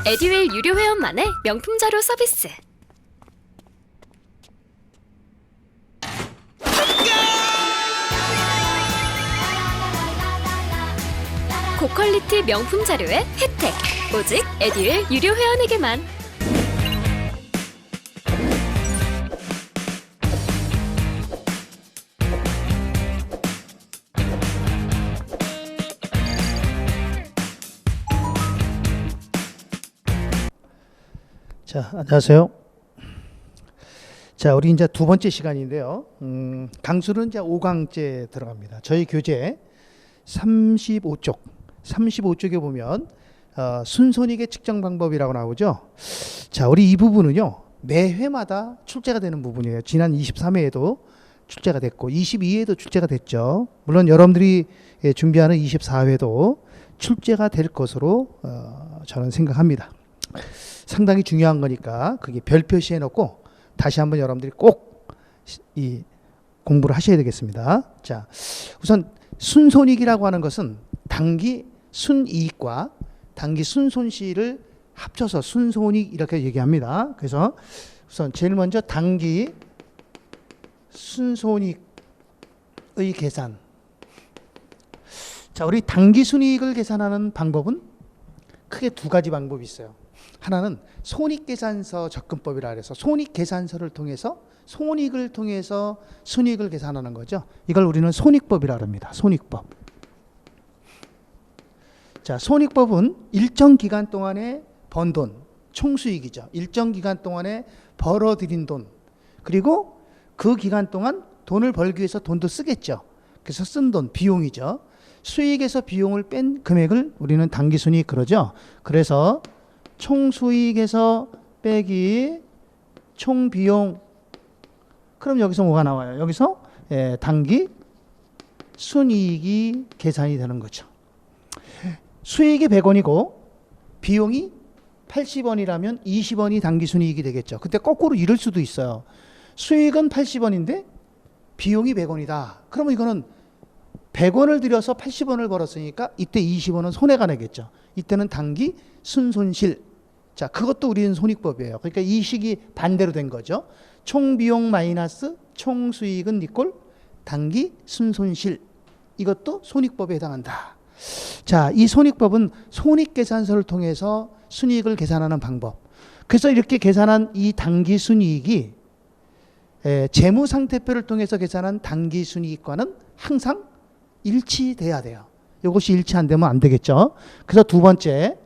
에듀윌 유료 회원만의 명품 자료 서비스. 고퀄리티 명품 자료의 혜택. 오직 에듀윌 유료 회원에게만. 자, 안녕하세요. 자, 우리 이제 두 번째 시간인데요. 강수는 이제 5강째 들어갑니다. 저희 교재 35쪽에 보면 순손익의 측정 방법이라고 나오죠. 자, 우리 이 부분은요, 매 회마다 출제가 되는 부분이에요. 지난 23회에도 출제가 됐고 22회에도 출제가 됐죠. 물론 여러분들이 준비하는 24회도 출제가 될 것으로 저는 생각합니다. 상당히 중요한 거니까 그게 별 표시해 놓고 다시 한번 여러분들이 꼭 이 공부를 하셔야 되겠습니다. 자, 우선 순손익이라고 하는 것은 단기 순이익과 단기 순손실을 합쳐서 순손익 이렇게 얘기합니다. 그래서 우선 제일 먼저 단기 순손익의 계산. 자, 우리 단기 순이익을 계산하는 방법은 크게 두 가지 방법이 있어요. 하나는 손익계산서 접근법이라 해서 손익계산서를 통해서 손익을 통해서 순이익을 계산하는 거죠. 이걸 우리는 손익법이라 합니다. 손익법. 자, 손익법은 일정 기간 동안에 번 돈, 총수익이죠. 일정 기간 동안에 벌어들인 돈, 그리고 그 기간 동안 돈을 벌기 위해서 돈도 쓰겠죠. 그래서 쓴 돈, 비용이죠. 수익에서 비용을 뺀 금액을 우리는 단기순이익 그러죠. 그래서 총수익에서 빼기 총비용. 그럼 여기서 뭐가 나와요? 여기서 단기 순이익이 계산이 되는 거죠. 수익이 100원이고 비용이 80원이라면 20원이 단기 순이익이 되겠죠. 그때 거꾸로 이럴 수도 있어요. 수익은 80원인데 비용이 100원이다. 그러면 이거는 100원을 들여서 80원을 벌었으니까 이때 20원은 손해가 나겠죠. 이때는 단기 순손실. 자, 그것도 우리는 손익법이에요. 그러니까 이 식이 반대로 된 거죠. 총비용 마이너스 총수익은 이꼴 단기 순손실. 이것도 손익법에 해당한다. 자, 이 손익법은 손익계산서를 통해서 순이익을 계산하는 방법. 그래서 이렇게 계산한 이 단기 순이익이 재무상태표를 통해서 계산한 단기 순이익과는 항상 일치돼야 돼요. 이것이 일치 안 되면 안 되겠죠. 그래서 두 번째,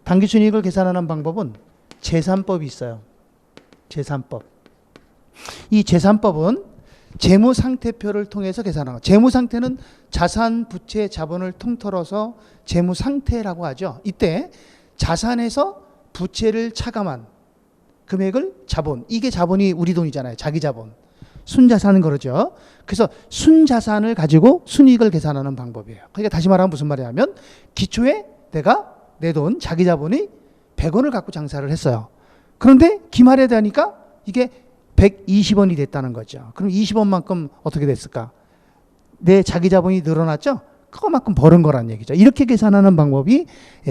단기 순이익을 계산하는 방법은 재산법이 있어요. 재산법. 이 재산법은 재무상태표를 통해서 계산하는 거예요. 재무상태는 자산, 부채, 자본을 통틀어서 재무상태라고 하죠. 이때 자산에서 부채를 차감한 금액을 자본, 이게 자본이 우리 돈이잖아요. 자기 자본. 순자산은 그러죠. 그래서 순자산을 가지고 순이익을 계산하는 방법이에요. 그러니까 다시 말하면 무슨 말이냐면 기초에 내가 내 돈, 자기 자본이 100원을 갖고 장사를 했어요. 그런데 기말에 되니까 이게 120원이 됐다는 거죠. 그럼 20원만큼 어떻게 됐을까? 내 자기 자본이 늘어났죠? 그거만큼 벌은 거란 얘기죠. 이렇게 계산하는 방법이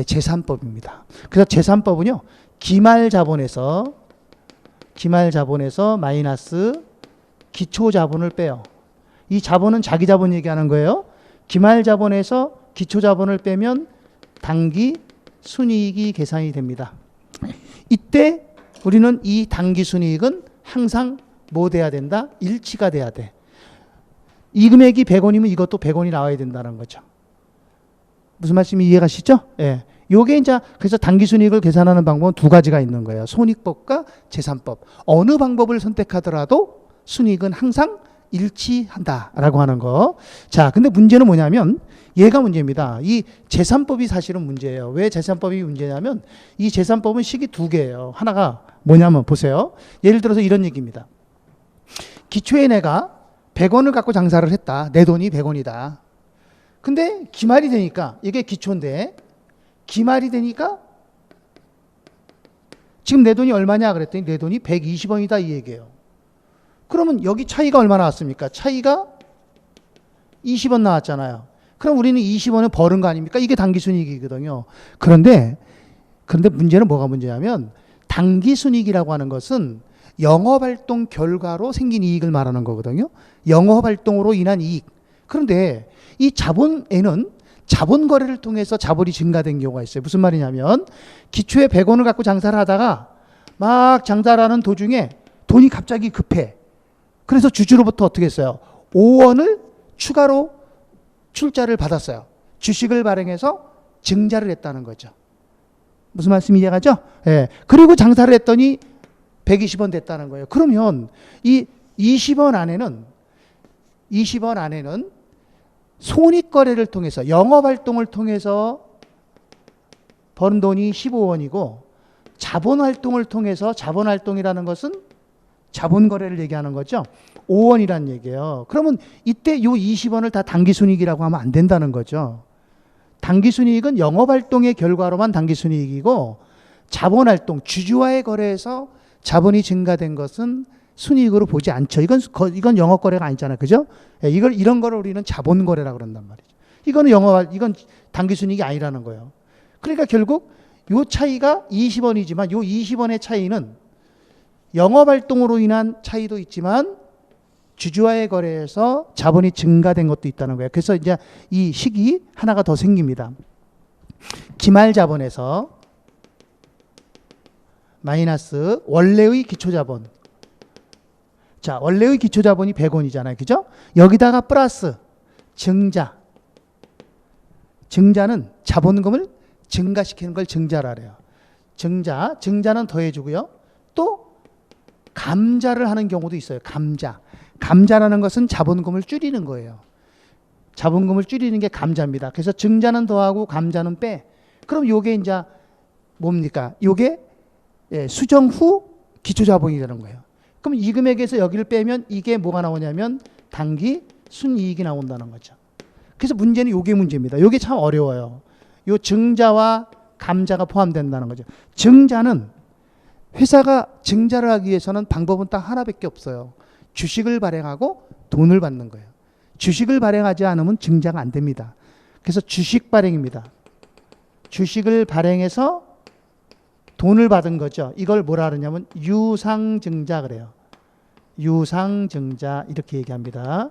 재산법입니다. 그래서 재산법은요, 기말 자본에서 마이너스 기초 자본을 빼요. 이 자본은 자기 자본 얘기하는 거예요. 기말 자본에서 기초 자본을 빼면 단기 순이익이 계산이 됩니다. 이때 우리는 이 단기 순이익은 항상 뭐 돼야 된다? 일치가 돼야 돼. 이 금액이 100원이면 이것도 100원이 나와야 된다는 거죠. 무슨 말씀이 이해가시죠? 예. 요게 이제 그래서 단기 순이익을 계산하는 방법은 두 가지가 있는 거예요. 손익법과 재산법. 어느 방법을 선택하더라도 순이익은 항상 일치한다라고 하는 거. 자, 근데 문제는 뭐냐면 얘가 문제입니다. 이 재산법이 사실은 문제예요. 왜 재산법이 문제냐면 이 재산법은 식이 두 개예요. 하나가 뭐냐면 보세요. 예를 들어서 이런 얘기입니다. 기초에 내가 100원을 갖고 장사를 했다. 내 돈이 100원이다. 근데 기말이 되니까 이게 기초인데 기말이 되니까 지금 내 돈이 얼마냐 그랬더니 내 돈이 120원이다 이 얘기예요. 그러면 여기 차이가 얼마 나왔습니까? 차이가 20원 나왔잖아요. 그럼 우리는 20원을 벌은 거 아닙니까? 이게 단기순이익이거든요. 그런데 그런데 문제는 뭐가 문제냐면 당기순이익이라고 하는 것은 영업활동 결과로 생긴 이익을 말하는 거거든요. 영업활동으로 인한 이익. 그런데 이 자본에는 자본 거래를 통해서 자본이 증가된 경우가 있어요. 무슨 말이냐면 기초에 100원을 갖고 장사를 하다가 막 장사를 하는 도중에 돈이 갑자기 급해. 그래서 주주로부터 어떻게 했어요? 5원을 추가로 출자를 받았어요. 주식을 발행해서 증자를 했다는 거죠. 무슨 말씀이 이해가죠? 예. 그리고 장사를 했더니 120원 됐다는 거예요. 그러면 이 20원 안에는 손익거래를 통해서 영업활동을 통해서 버는 돈이 15원이고 자본활동을 통해서 자본활동이라는 것은 자본거래를 얘기하는 거죠. 5원이란 얘기예요. 그러면 이때 요 20원을 다 당기순이익이라고 하면 안 된다는 거죠. 당기순이익은 영업활동의 결과로만 당기순이익이고 자본활동, 주주와의 거래에서 자본이 증가된 것은 순이익으로 보지 않죠. 이건 영업거래가 아니잖아요. 그죠? 이런 거를 우리는 자본거래라고 그런단 말이죠. 이건 당기순이익이 아니라는 거예요. 그러니까 결국 요 차이가 20원이지만 요 20원의 차이는 영업활동으로 인한 차이도 있지만 주주와의 거래에서 자본이 증가된 것도 있다는 거예요. 그래서 이제 이 식이 하나가 더 생깁니다. 기말자본에서 마이너스 원래의 기초자본. 자, 원래의 기초자본이 100원이잖아요. 그죠? 여기다가 플러스 증자. 증자는 자본금을 증가시키는 걸 증자라 그래요. 증자는 더해주고요. 또 감자를 하는 경우도 있어요. 감자라는 것은 자본금을 줄이는 거예요. 자본금을 줄이는 게 감자입니다. 그래서 증자는 더하고 감자는 빼. 그럼 요게 이제 뭡니까? 요게 수정 후 기초자본이 되는 거예요. 그럼 이 금액에서 여기를 빼면 이게 뭐가 나오냐면 당기 순이익이 나온다는 거죠. 그래서 문제는 요게 문제입니다. 요게 참 어려워요. 요 증자와 감자가 포함된다는 거죠. 증자는 회사가 증자를 하기 위해서는 방법은 딱 하나밖에 없어요. 주식을 발행하고 돈을 받는 거예요. 주식을 발행하지 않으면 증자가 안 됩니다. 그래서 주식 발행입니다. 주식을 발행해서 돈을 받은 거죠. 이걸 뭐라 그러냐면 유상증자 그래요. 유상증자 이렇게 얘기합니다.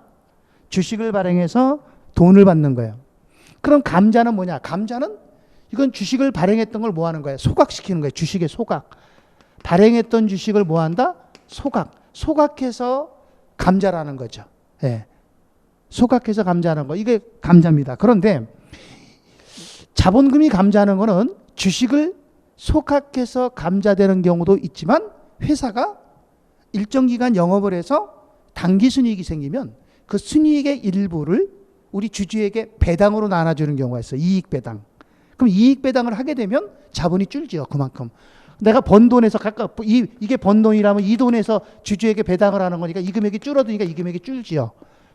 주식을 발행해서 돈을 받는 거예요. 그럼 감자는 뭐냐? 감자는 이건 주식을 발행했던 걸 뭐 하는 거예요? 소각시키는 거예요. 주식의 소각. 발행했던 주식을 뭐 한다? 소각해서 감자라는 거죠. 예. 소각해서 감자라는 거. 이게 감자입니다. 그런데 자본금이 감자는 거는 주식을 소각해서 감자되는 경우도 있지만 회사가 일정 기간 영업을 해서 당기 순이익이 생기면 그 순이익의 일부를 우리 주주에게 배당으로 나눠주는 경우가 있어요. 이익 배당. 그럼 이익 배당을 하게 되면 자본이 줄지요. 그만큼. 내가 번 돈에서 이게 번 돈이라면 이 돈에서 주주에게 배당을 하는 거니까 이 금액이 줄어드니까 이 금액이 줄지요.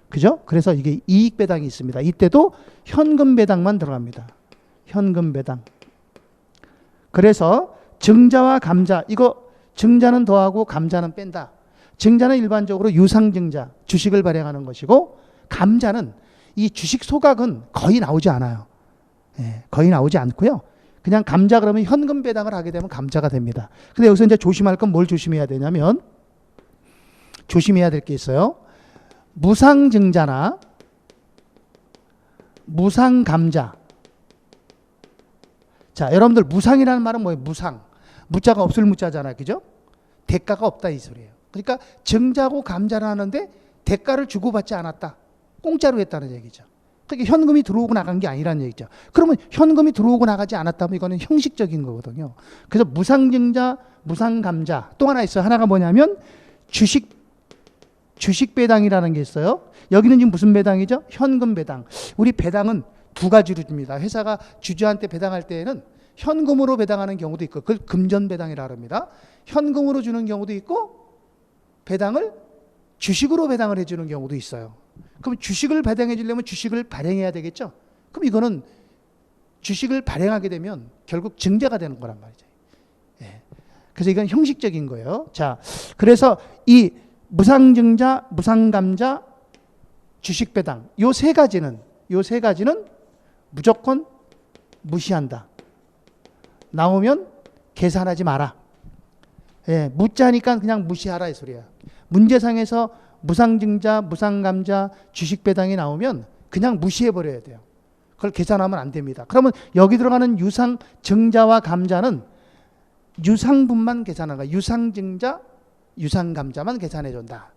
그죠? 그래서 이게 이익 배당이 있습니다. 이때도 현금 배당만 들어갑니다. 현금 배당. 그래서 증자와 감자, 이거 증자는 더하고 감자는 뺀다. 증자는 일반적으로 유상증자, 주식을 발행하는 것이고 감자는 이 주식 소각은 거의 나오지 않아요. 예, 거의 나오지 않고요. 그냥 감자 그러면 현금 배당을 하게 되면 감자가 됩니다. 근데 여기서 이제 조심할 건 뭘 조심해야 되냐면 조심해야 될 게 있어요. 무상증자나 무상감자. 자, 여러분들 무상이라는 말은 뭐예요? 무상. 무자가 없을 무자잖아요. 그죠? 대가가 없다 이 소리예요. 그러니까 증자고 감자를 하는데 대가를 주고받지 않았다. 공짜로 했다는 얘기죠. 그러니까 현금이 들어오고 나간 게 아니라는 얘기죠. 그러면 현금이 들어오고 나가지 않았다면 이거는 형식적인 거거든요. 그래서 무상증자, 무상감자. 또 하나 있어요. 하나가 뭐냐면 주식 배당이라는 게 있어요. 여기는 지금 무슨 배당이죠? 현금 배당. 우리 배당은 두 가지로 줍니다. 회사가 주주한테 배당할 때에는 현금으로 배당하는 경우도 있고 그걸 금전 배당이라고 합니다. 현금으로 주는 경우도 있고 배당을 주식으로 배당을 해주는 경우도 있어요. 그럼 주식을 배당해 주려면 주식을 발행해야 되겠죠. 그럼 이거는 주식을 발행하게 되면 결국 증자가 되는 거란 말이죠. 예. 그래서 이건 형식적인 거예요. 자, 그래서 이 무상증자, 무상감자, 주식배당 요 세 가지는 무조건 무시한다. 나오면 계산하지 마라. 예, 묻자니까 그냥 무시하라 이 소리야. 문제상에서 무상증자, 무상감자, 주식배당이 나오면 그냥 무시해버려야 돼요. 그걸 계산하면 안 됩니다. 그러면 여기 들어가는 유상증자와 감자는 유상분만 계산하는 거야. 유상증자, 유상감자만 계산해 준다.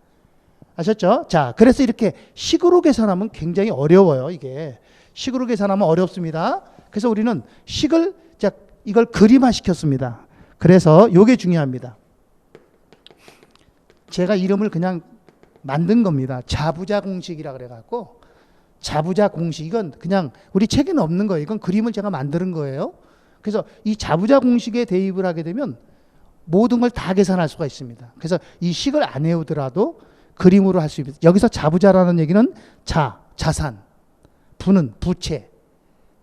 아셨죠? 자, 그래서 이렇게 식으로 계산하면 굉장히 어려워요. 이게 식으로 계산하면 어렵습니다. 그래서 우리는 식을 이걸 그림화 시켰습니다. 그래서 이게 중요합니다. 제가 이름을 그냥 만든 겁니다. 자부자 공식이라 그래갖고 자부자 공식 이건 그냥 우리 책에는 없는 거예요. 이건 그림을 제가 만드는 거예요. 그래서 이 자부자 공식에 대입을 하게 되면 모든 걸 다 계산할 수가 있습니다. 그래서 이 식을 안 외우더라도 그림으로 할 수 있습니다. 여기서 자부자라는 얘기는 자산, 부는 부채,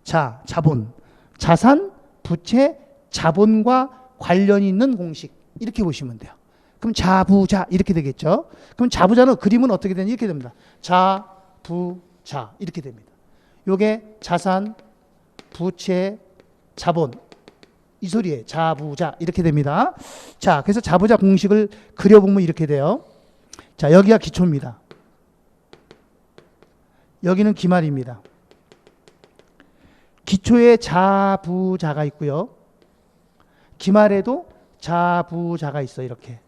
자본, 자산, 부채, 자본과 관련이 있는 공식 이렇게 보시면 돼요. 그럼 자부자 이렇게 되겠죠. 그럼 자부자는 그림은 어떻게 되냐 이렇게 됩니다. 자부자 이렇게 됩니다. 요게 자산, 부채, 자본 이 소리에 자부자 이렇게 됩니다. 자, 그래서 자부자 공식을 그려보면 이렇게 돼요. 자, 여기가 기초입니다. 여기는 기말입니다. 기초에 자부자가 있고요. 기말에도 자부자가 있어요. 이렇게.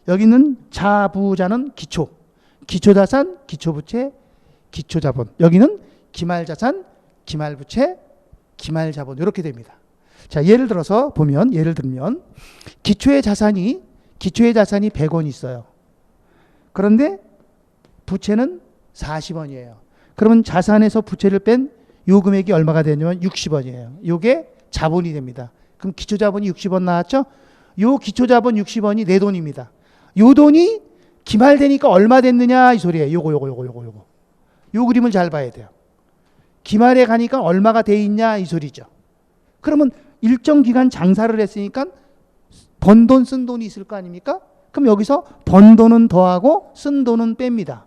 여기는 자부자는 기초, 기초자산, 기초부채, 기초자본. 여기는 기말자산, 기말부채, 기말자본 이렇게 됩니다. 자, 예를 들면 기초의 자산이 100원 있어요. 그런데 부채는 40원이에요. 그러면 자산에서 부채를 뺀 요 금액이 얼마가 되냐면 60원이에요. 요게 자본이 됩니다. 그럼 기초자본이 60원 나왔죠? 요 기초자본 60원이 내 돈입니다. 요 돈이 기말되니까 얼마 됐느냐 이 소리예요. 요거. 요 그림을 잘 봐야 돼요. 기말에 가니까 얼마가 돼 있냐 이 소리죠. 그러면 일정 기간 장사를 했으니까 번 돈, 쓴 돈이 있을 거 아닙니까? 그럼 여기서 번 돈은 더하고 쓴 돈은 뺍니다.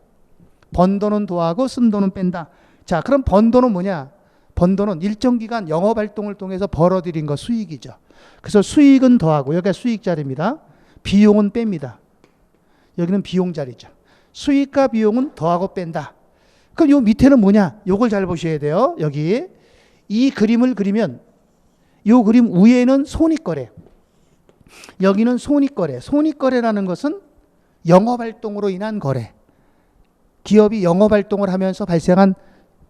번 돈은 더하고 쓴 돈은 뺀다. 자, 그럼 번 돈은 뭐냐? 번 돈은 일정 기간 영업 활동을 통해서 벌어들인 거 수익이죠. 그래서 수익은 더하고 여기가 수익 자리입니다. 비용은 뺍니다. 여기는 비용 자리죠. 수익과 비용은 더하고 뺀다. 그럼 요 밑에는 뭐냐? 요걸 잘 보셔야 돼요. 여기 이 그림을 그리면 요 그림 위에는 손익거래, 여기는 손익거래. 손익거래라는 것은 영업활동으로 인한 거래. 기업이 영업활동을 하면서 발생한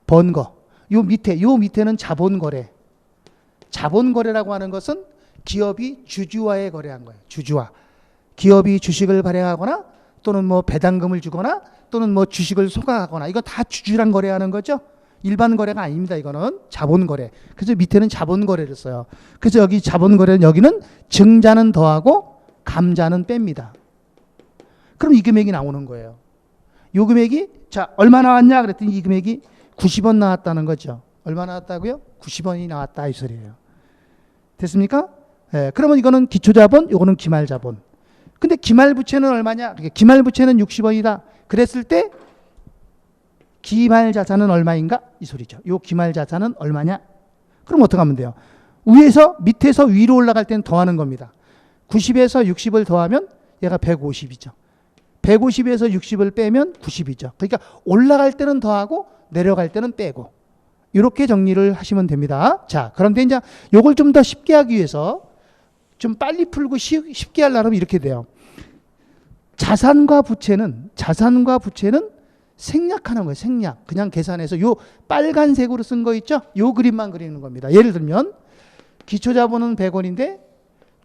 번 거. 요 밑에는 자본거래. 자본거래라고 하는 것은 기업이 주주와의 거래한 거예요. 주주와. 기업이 주식을 발행하거나 또는 뭐 배당금을 주거나 또는 뭐 주식을 소각하거나 이거 다 주주랑 거래하는 거죠. 일반 거래가 아닙니다. 이거는 자본거래. 그래서 밑에는 자본거래를 써요. 그래서 여기 자본거래는 여기는 증자는 더하고 감자는 뺍니다. 그럼 이 금액이 나오는 거예요. 이 금액이 자 얼마 나왔냐 그랬더니 이 금액이 90원 나왔다는 거죠. 얼마 나왔다고요? 90원이 나왔다 이 소리예요. 됐습니까? 예, 그러면 이거는 기초자본, 이거는 기말자본. 근데 기말부채는 얼마냐? 기말부채는 60원이다. 그랬을 때 기말자산은 얼마인가? 이 소리죠. 요 기말자산은 얼마냐? 그럼 어떻게 하면 돼요? 밑에서 위로 올라갈 때는 더하는 겁니다. 90에서 60을 더하면 얘가 150이죠. 150에서 60을 빼면 90이죠. 그러니까 올라갈 때는 더하고 내려갈 때는 빼고 이렇게 정리를 하시면 됩니다. 자, 그런데 이제 요걸 좀 더 쉽게 하기 위해서 좀 빨리 풀고 쉽게 하려면 이렇게 돼요. 자산과 부채는 생략하는 거예요. 생략. 그냥 계산해서 요 빨간색으로 쓴 거 있죠? 요 그림만 그리는 겁니다. 예를 들면 기초자본은 100원인데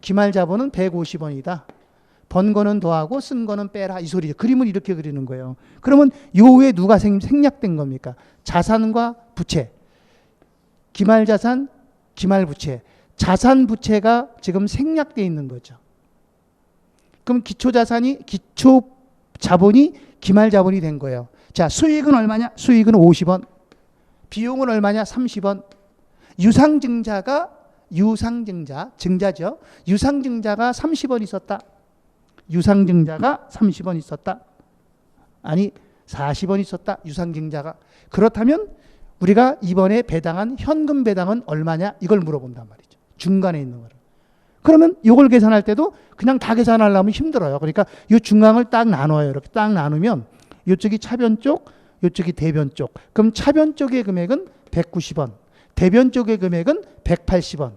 기말자본은 150원이다. 번 거는 더하고 쓴 거는 빼라. 이 소리죠. 그림을 이렇게 그리는 거예요. 그러면 요 외에 누가 생략된 겁니까? 자산과 부채. 기말자산, 기말부채. 자산 부채가 지금 생략되어 있는 거죠. 그럼 기초자본이 기말자본이 된 거예요. 자, 수익은 얼마냐? 수익은 50원. 비용은 얼마냐? 30원. 유상증자죠. 유상증자가 30원 있었다. 유상증자가 30원 있었다. 아니 40원 있었다. 유상증자가. 그렇다면 우리가 이번에 배당한 현금 배당은 얼마냐? 이걸 물어본단 말이죠. 중간에 있는 거를. 그러면 이걸 계산할 때도 그냥 다 계산하려면 힘들어요. 그러니까 이 중앙을 딱 나눠요. 이렇게 딱 나누면 이쪽이 차변 쪽, 이쪽이 대변 쪽. 그럼 차변 쪽의 금액은 190원, 대변 쪽의 금액은 180원.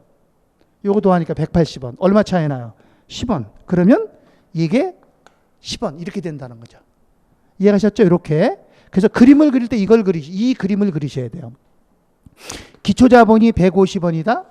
요거 더하니까 180원. 얼마 차이 나요? 10원. 그러면 이게 10원 이렇게 된다는 거죠. 이해가셨죠? 이렇게. 그래서 그림을 그릴 때 이 그림을 그리셔야 돼요. 기초자본이 150원이다.